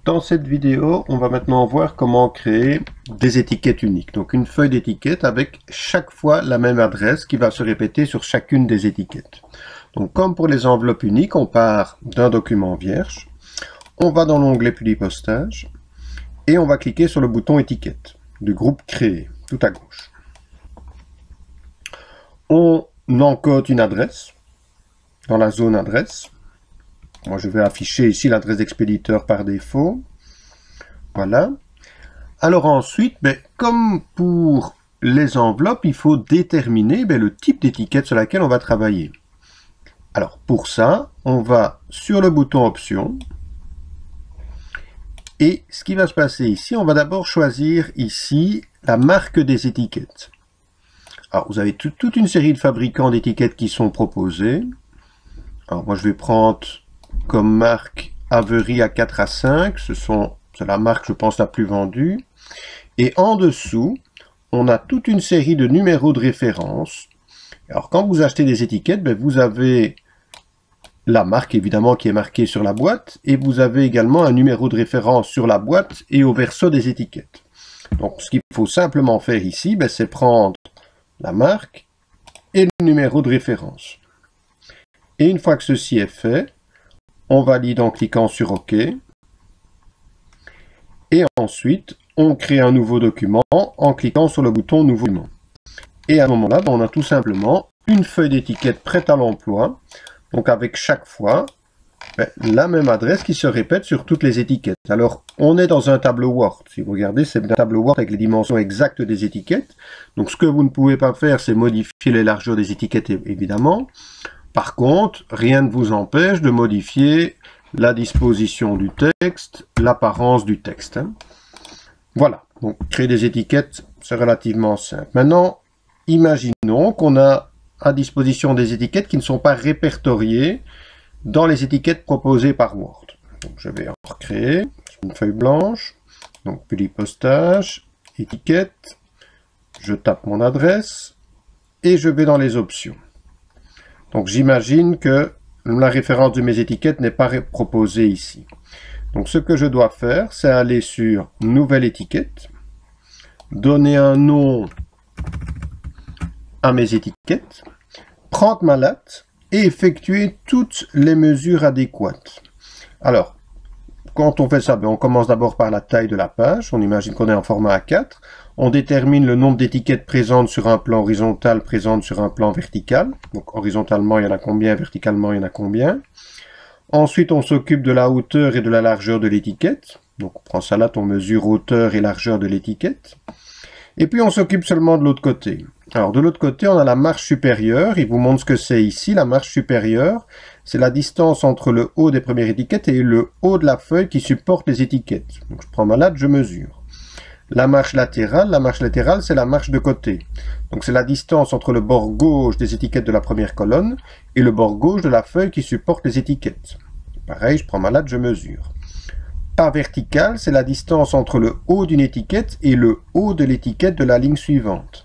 Dans cette vidéo, on va maintenant voir comment créer des étiquettes uniques. Donc une feuille d'étiquette avec chaque fois la même adresse qui va se répéter sur chacune des étiquettes. Donc comme pour les enveloppes uniques, on part d'un document vierge, on va dans l'onglet Publipostage et on va cliquer sur le bouton étiquette du groupe créer, tout à gauche. On encode une adresse dans la zone adresse. Moi, je vais afficher ici l'adresse d'expéditeur par défaut. Voilà. Alors ensuite, comme pour les enveloppes, il faut déterminer le type d'étiquette sur laquelle on va travailler. Alors pour ça, on va sur le bouton Options. Et ce qui va se passer ici, on va d'abord choisir ici la marque des étiquettes. Alors vous avez toute une série de fabricants d'étiquettes qui sont proposés. Alors moi je vais prendre comme marque Avery A4 A5, c'est la marque je pense la plus vendue. Et en dessous, on a toute une série de numéros de référence. Alors quand vous achetez des étiquettes, vous avez la marque évidemment qui est marquée sur la boîte, et vous avez également un numéro de référence sur la boîte et au verso des étiquettes. Donc ce qu'il faut simplement faire ici, c'est prendre la marque et le numéro de référence. Et une fois que ceci est fait, on valide en cliquant sur OK. Et ensuite, on crée un nouveau document en cliquant sur le bouton Nouveau document. Et à ce moment-là, on a tout simplement une feuille d'étiquette prête à l'emploi. Donc avec chaque fois, la même adresse qui se répète sur toutes les étiquettes. Alors, on est dans un tableau Word. Si vous regardez, c'est un tableau Word avec les dimensions exactes des étiquettes. Donc ce que vous ne pouvez pas faire, c'est modifier les largeurs des étiquettes, évidemment. Par contre, rien ne vous empêche de modifier la disposition du texte, l'apparence du texte. Voilà, donc créer des étiquettes, c'est relativement simple. Maintenant, imaginons qu'on a à disposition des étiquettes qui ne sont pas répertoriées dans les étiquettes proposées par Word. Donc je vais en recréer une feuille blanche, donc Publipostage, étiquette, je tape mon adresse et je vais dans les options. Donc j'imagine que la référence de mes étiquettes n'est pas proposée ici. Donc ce que je dois faire, c'est aller sur Nouvelle étiquette, donner un nom à mes étiquettes, prendre ma latte et effectuer toutes les mesures adéquates. Alors, quand on fait ça, on commence d'abord par la taille de la page. On imagine qu'on est en format A4. On détermine le nombre d'étiquettes présentes sur un plan horizontal, présentes sur un plan vertical. Donc horizontalement, il y en a combien, verticalement, il y en a combien. Ensuite, on s'occupe de la hauteur et de la largeur de l'étiquette. Donc on prend sa latte, on mesure hauteur et largeur de l'étiquette. Et puis on s'occupe seulement de l'autre côté. Alors de l'autre côté, on a la marge supérieure. Il vous montre ce que c'est ici. La marge supérieure, c'est la distance entre le haut des premières étiquettes et le haut de la feuille qui supporte les étiquettes. Donc je prends ma latte, je mesure. La marge latérale, c'est la marge de côté. Donc c'est la distance entre le bord gauche des étiquettes de la première colonne et le bord gauche de la feuille qui supporte les étiquettes. Pareil, je prends ma latte, je mesure. Pas verticale, c'est la distance entre le haut d'une étiquette et le haut de l'étiquette de la ligne suivante.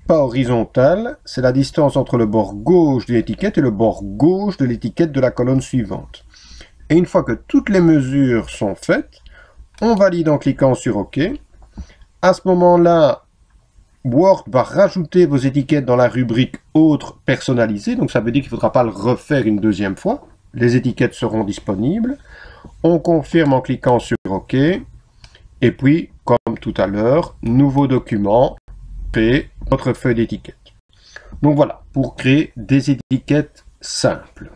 Pas horizontale, c'est la distance entre le bord gauche de l'étiquette et le bord gauche de l'étiquette de la colonne suivante. Et une fois que toutes les mesures sont faites, on valide en cliquant sur OK. À ce moment-là, Word va rajouter vos étiquettes dans la rubrique Autres personnalisées. Donc ça veut dire qu'il ne faudra pas le refaire une deuxième fois. Les étiquettes seront disponibles. On confirme en cliquant sur OK. Et puis, comme tout à l'heure, nouveau document, créer votre feuille d'étiquette. Donc voilà, pour créer des étiquettes simples.